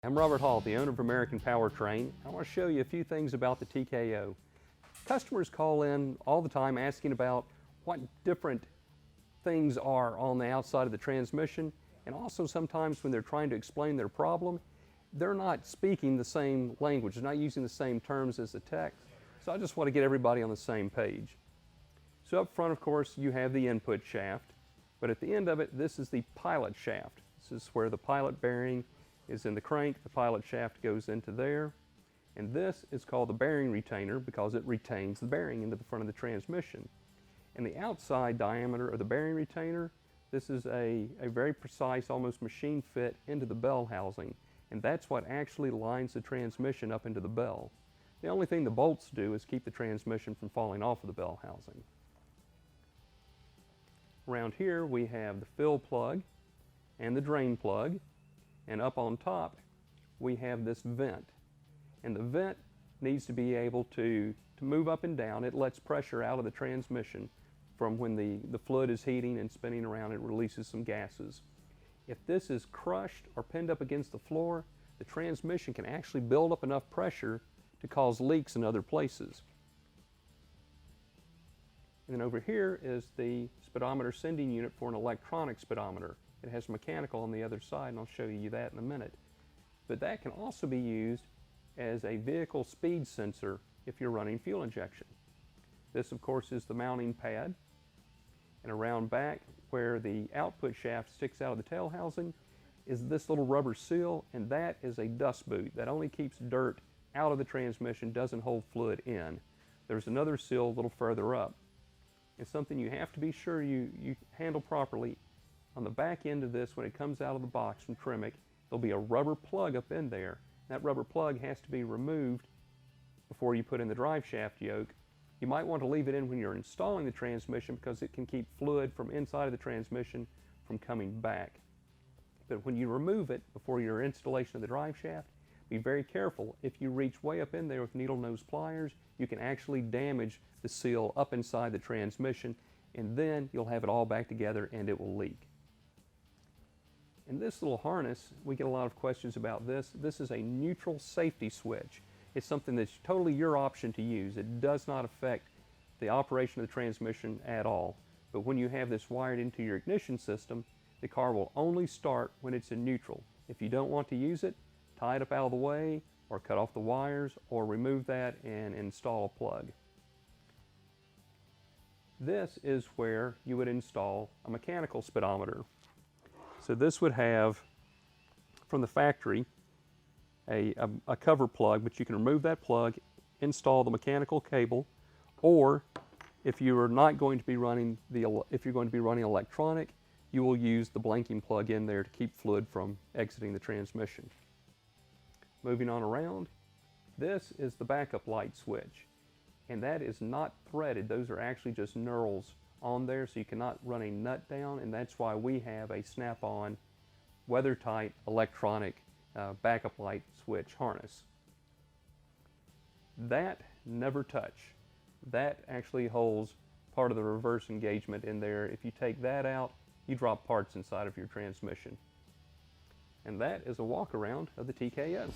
I'm Robert Hall, the owner of American Powertrain. I want to show you a few things about the TKO. Customers call in all the time asking about what different things are on the outside of the transmission, and also sometimes when they're trying to explain their problem, they're not speaking the same language, they're not using the same terms as the tech. So I just want to get everybody on the same page. So up front, of course, you have the input shaft, but at the end of it, this is the pilot shaft. This is where the pilot bearing is in the crank, the pilot shaft goes into there, and this is called the bearing retainer because it retains the bearing into the front of the transmission. And the outside diameter of the bearing retainer, this is a very precise, almost machine fit into the bell housing, and that's what actually lines the transmission up into the bell. The only thing the bolts do is keep the transmission from falling off of the bell housing. Around here we have the fill plug and the drain plug, and up on top we have this vent. And the vent needs to be able to move up and down. It lets pressure out of the transmission from when the fluid is heating and spinning around. It releases some gases. If this is crushed or pinned up against the floor, the transmission can actually build up enough pressure to cause leaks in other places. And then over here is the speedometer sending unit for an electronic speedometer. It has mechanical on the other side, and I'll show you that in a minute. But that can also be used as a vehicle speed sensor if you're running fuel injection. This, of course, is the mounting pad. And around back, where the output shaft sticks out of the tail housing, is this little rubber seal, and that is a dust boot. That only keeps dirt out of the transmission, doesn't hold fluid in. There's another seal a little further up. It's something you have to be sure you handle properly. On the back end of this, when it comes out of the box from Tremec, there'll be a rubber plug up in there. That rubber plug has to be removed before you put in the drive shaft yoke. You might want to leave it in when you're installing the transmission because it can keep fluid from inside of the transmission from coming back. But when you remove it before your installation of the drive shaft, be very careful. If you reach way up in there with needle nose pliers, you can actually damage the seal up inside the transmission, and then you'll have it all back together and it will leak. In this little harness, we get a lot of questions about this. This is a neutral safety switch. It's something that's totally your option to use. It does not affect the operation of the transmission at all. But when you have this wired into your ignition system, the car will only start when it's in neutral. If you don't want to use it, tie it up out of the way, or cut off the wires, or remove that and install a plug. This is where you would install a mechanical speedometer. So this would have, from the factory, a cover plug, but you can remove that plug, install the mechanical cable, or if you are not going to be running if you're going to be running electronic, you will use the blanking plug in there to keep fluid from exiting the transmission. Moving on around, this is the backup light switch, and that is not threaded. Those are actually just knurls on there, so you cannot run a nut down, and that's why we have a snap-on, weather-tight electronic backup light switch harness. That never touch. That actually holds part of the reverse engagement in there. If you take that out, you drop parts inside of your transmission. And that is a walk around of the TKO.